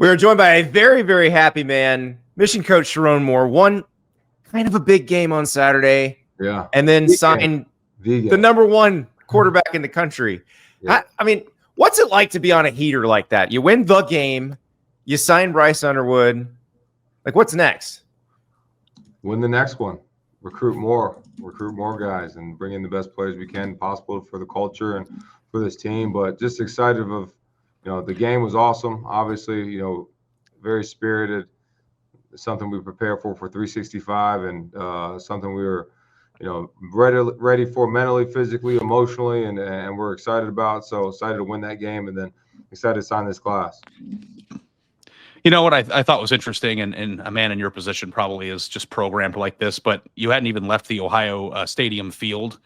We are joined by a very, very happy man, Michigan coach Sherrone Moore. Won kind of a big game on Saturday, and then signed the number one quarterback in the country. Yeah. I mean, what's it like to be on a heater like that? You win the game, you sign Bryce Underwood. Like, what's next? Win the next one. Recruit more guys, and bring in the best players we can possible for the culture and for this team. But just excited of, the game was awesome. Obviously, very spirited. Something we prepare for 365, and something we were, ready for mentally, physically, emotionally, and we're excited about. So excited to win that game, and then excited to sign this class. You know what I thought was interesting, and a man in your position probably is just programmed like this, but you hadn't even left the Ohio Stadium field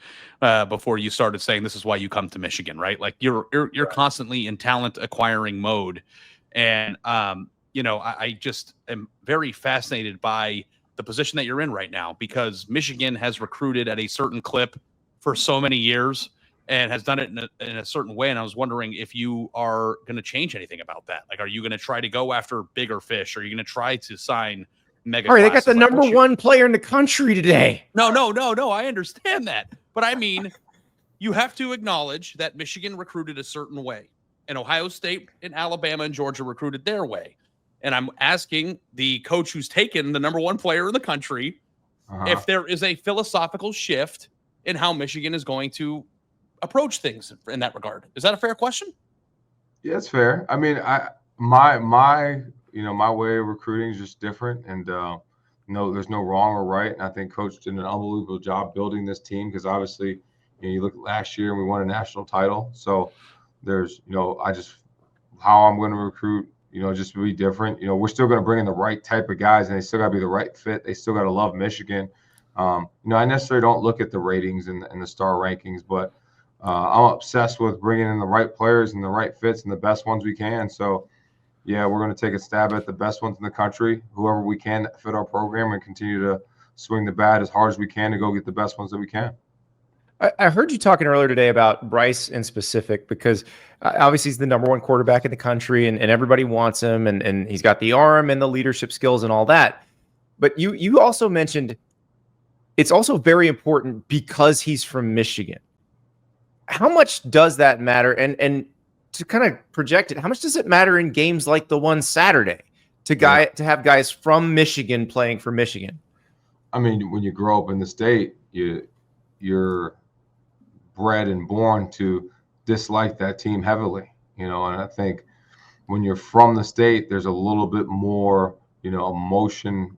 before you started saying this is why you come to Michigan, right? Like you're constantly in talent acquiring mode, and I just am very fascinated by the position that you're in right now, because Michigan has recruited at a certain clip for so many years and has done it in a certain way. And I was wondering if you are going to change anything about that. Like, are you going to try to go after bigger fish? Are you going to try to sign mega? All right, they got the number one player in the country today. No. I understand that. But I mean, you have to acknowledge that Michigan recruited a certain way, and Ohio State and Alabama and Georgia recruited their way. And I'm asking the coach who's taken the number one player in the country if there is a philosophical shift in how Michigan is going to approach things in that regard. Is that a fair question? Yeah, it's fair. I mean, my way of recruiting is just different, and there's no wrong or right. And I think Coach did an unbelievable job building this team, because obviously, you look at last year and we won a national title. So there's, how I'm going to recruit, just be different. We're still going to bring in the right type of guys, and they still got to be the right fit. They still got to love Michigan. I necessarily don't look at the ratings and the star rankings, but I'm obsessed with bringing in the right players and the right fits and the best ones we can. So, yeah, we're going to take a stab at the best ones in the country, whoever we can that fit our program, and continue to swing the bat as hard as we can to go get the best ones that we can. I heard you talking earlier today about Bryce in specific, because obviously he's the number one quarterback in the country, and everybody wants him, and he's got the arm and the leadership skills and all that. But you also mentioned it's also very important because he's from Michigan. How much does that matter? And to kind of project it, how much does it matter in games like the one Saturday to have guys from Michigan playing for Michigan? I mean, when you grow up in the state, you're bred and born to dislike that team heavily, and I think when you're from the state, there's a little bit more, emotion,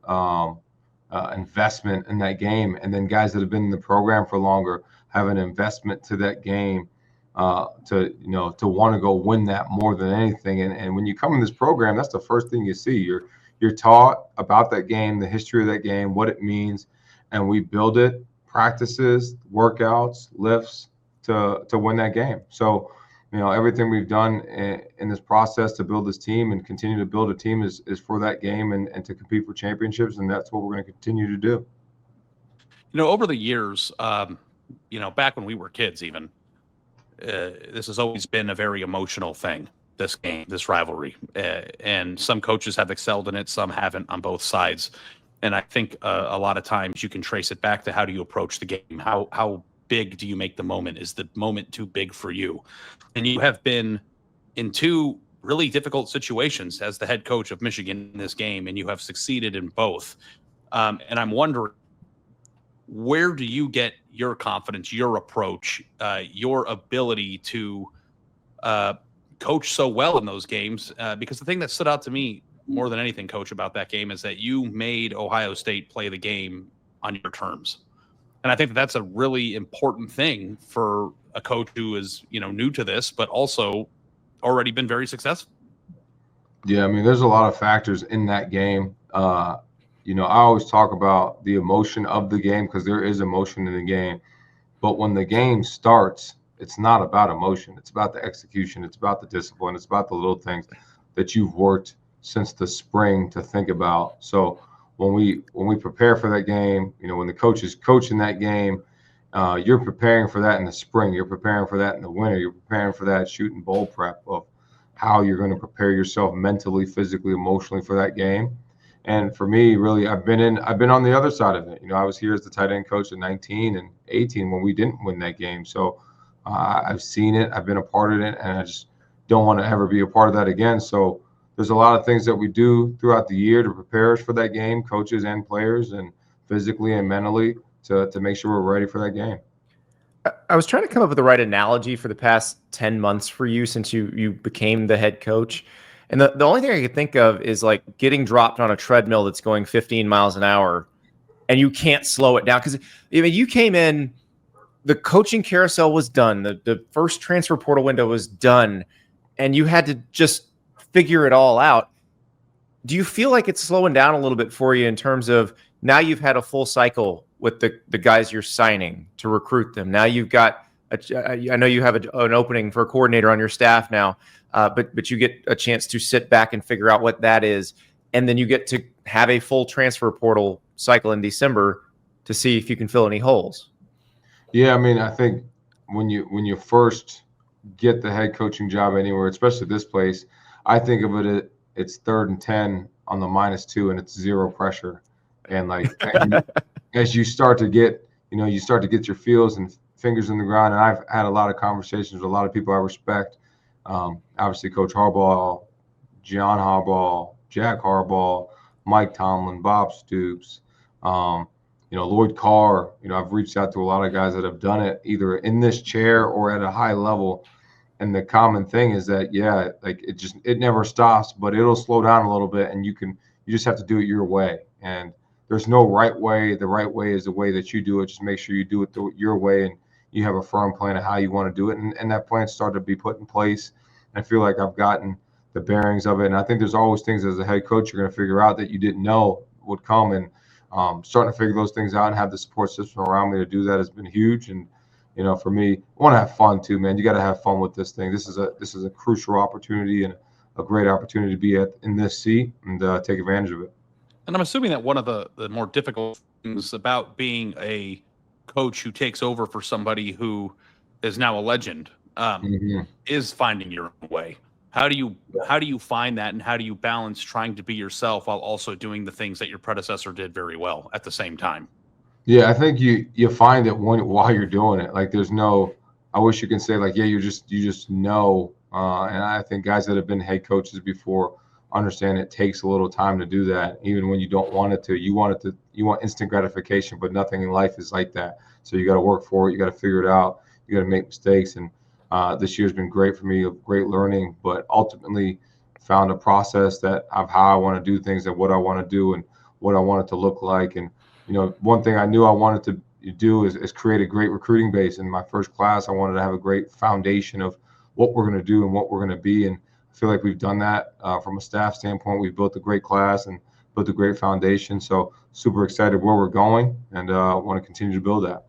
investment in that game. And then guys that have been in the program for longer have an investment to that game, to want to go win that more than anything. And when you come in this program, that's the first thing you see. You're taught about that game, the history of that game, what it means, and we build it, practices, workouts, lifts to win that game. So, everything we've done in this process to build this team and continue to build a team is for that game and to compete for championships, and that's what we're going to continue to do. Over the years, back when we were kids even, this has always been a very emotional thing, this game, this rivalry. And some coaches have excelled in it, some haven't, on both sides. And I think a lot of times you can trace it back to how do you approach the game? How big do you make the moment? Is the moment too big for you? And you have been in two really difficult situations as the head coach of Michigan in this game, and you have succeeded in both. And I'm wondering, where do you get your confidence, your approach, your ability to coach so well in those games? Because the thing that stood out to me more than anything, Coach, about that game is that you made Ohio State play the game on your terms. And I think that's a really important thing for a coach who is, new to this, but also already been very successful. Yeah, I mean, there's a lot of factors in that game. I always talk about the emotion of the game, because there is emotion in the game. But when the game starts, it's not about emotion. It's about the execution. It's about the discipline. It's about the little things that you've worked since the spring to think about. So when we prepare for that game, when the coach is coaching that game, you're preparing for that in the spring. You're preparing for that in the winter. You're preparing for that shooting bowl prep of how you're going to prepare yourself mentally, physically, emotionally for that game. And for me, really, I've been on the other side of it. I was here as the tight end coach at 19 and 18 when we didn't win that game. So I've seen it, I've been a part of it, and I just don't want to ever be a part of that again. So there's a lot of things that we do throughout the year to prepare us for that game, coaches and players, and physically and mentally to make sure we're ready for that game. I was trying to come up with the right analogy for the past 10 months for you since you became the head coach. And the only thing I could think of is like getting dropped on a treadmill that's going 15 miles an hour and you can't slow it down. Because you came in, the coaching carousel was done. The first transfer portal window was done. And you had to just figure it all out. Do you feel like it's slowing down a little bit for you in terms of now you've had a full cycle with the guys you're signing to recruit them? Now you've got, I know you have an opening for a coordinator on your staff now, but you get a chance to sit back and figure out what that is. And then you get to have a full transfer portal cycle in December to see if you can fill any holes. Yeah, I mean, I think when you first get the head coaching job anywhere, especially this place, I think of it, it's 3rd and 10 on the -2 and it's zero pressure. And like as you start to get, you start to get your feels and fingers in the ground. And I've had a lot of conversations with a lot of people I respect. Obviously, Coach Harbaugh, John Harbaugh, Jack Harbaugh, Mike Tomlin, Bob Stoops, Lloyd Carr. I've reached out to a lot of guys that have done it either in this chair or at a high level. And the common thing is that, yeah, like it never stops, but it'll slow down a little bit, and you just have to do it your way. And there's no right way. The right way is the way that you do it. Just make sure you do it your way, and you have a firm plan of how you want to do it. And that plan started to be put in place. I feel like I've gotten the bearings of it. And I think there's always things as a head coach you're going to figure out that you didn't know would come. And starting to figure those things out and have the support system around me to do that has been huge. And for me, I want to have fun too, man. You got to have fun with this thing. This is a crucial opportunity and a great opportunity to be in this seat and take advantage of it. And I'm assuming that one of the more difficult things about being a coach who takes over for somebody who is now a legend is finding your own way. How do you find that, and how do you balance trying to be yourself while also doing the things that your predecessor did very well at the same time? Yeah, I think you find it while you're doing it. Like there's no, I wish you can say like, yeah, you just know. And I think guys that have been head coaches before understand it takes a little time to do that. Even when you don't want it to, you want instant gratification, but nothing in life is like that. So you got to work for it. You got to figure it out. You got to make mistakes. And this year's been great for me, of great learning, but ultimately found a process of how I want to do things and what I want to do and what I want it to look like. And one thing I knew I wanted to do is create a great recruiting base. In my first class, I wanted to have a great foundation of what we're going to do and what we're going to be. And I feel like we've done that from a staff standpoint. We've built a great class and built a great foundation. So super excited where we're going, and want to continue to build that.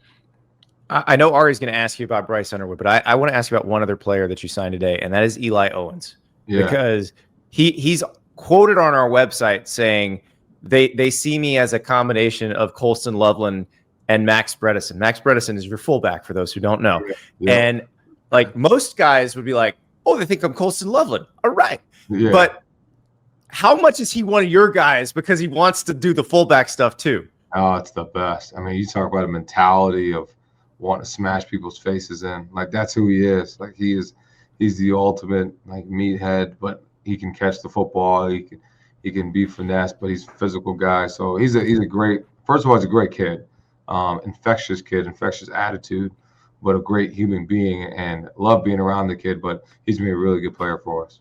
I know Ari's going to ask you about Bryce Underwood, but I want to ask you about one other player that you signed today, and that is Eli Owens. Yeah. Because he's quoted on our website saying they see me as a combination of Colston Loveland and Max Bredesen. Max Bredesen is your fullback, for those who don't know. Yeah. And like most guys would be like, oh, they think I'm Colston Loveland. All right. Yeah. But how much is he one of your guys because he wants to do the fullback stuff too? Oh, it's the best. I mean, you talk about a mentality of wanting to smash people's faces in. Like, that's who he is. Like, he's the ultimate like meathead, but he can catch the football. He can be finesse, but he's a physical guy. So he's a great, first of all, he's a great kid, infectious kid, infectious attitude, but a great human being, and love being around the kid. But he's been a really good player for us.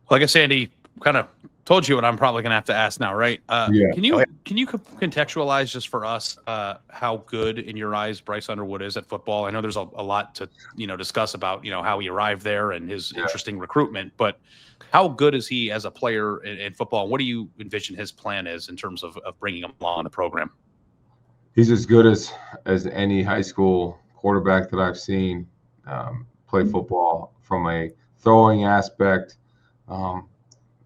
Well, I guess Andy kind of told you what I'm probably going to have to ask now, right? Yeah. Can you contextualize just for us how good in your eyes Bryce Underwood is at football? I know there's a lot to discuss about how he arrived there and his interesting recruitment, but how good is he as a player in football? And what do you envision his plan is in terms of bringing him along in the program? He's as good as any high school quarterback that I've seen play football, from a throwing aspect,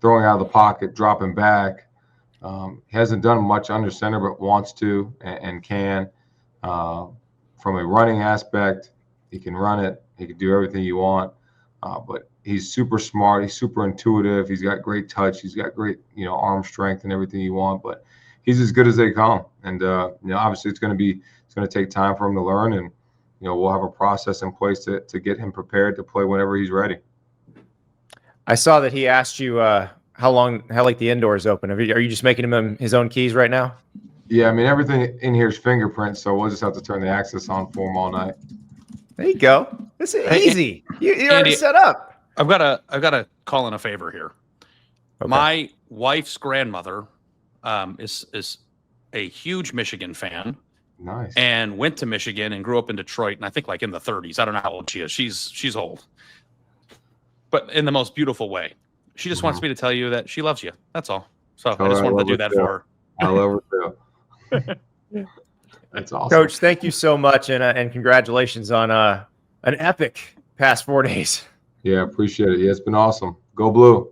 throwing out of the pocket, dropping back. He hasn't done much under center, but wants to and can. From a running aspect, he can run it. He can do everything you want. But he's super smart. He's super intuitive. He's got great touch. He's got great, arm strength and everything you want. But he's as good as they come. And obviously it's going to take time for him to learn. And we'll have a process in place to get him prepared to play whenever he's ready. I saw that he asked you how like the indoor is open. Are you just making him his own keys right now? Yeah, I mean, everything in here is fingerprints, so we'll just have to turn the access on for him all night. There you go. It's easy. You're already set up. I've got to call in a favor here. Okay. My wife's grandmother is a huge Michigan fan. Nice. And went to Michigan and grew up in Detroit, and I think like in the 30s. I don't know how old she is. She's old, but in the most beautiful way. She just wants me to tell you that she loves you. That's all. So I just wanted to do that for her. I love her too. That's awesome. Coach, thank you so much, and congratulations on an epic past 4 days. Yeah, appreciate it. Yeah, it's been awesome. Go Blue.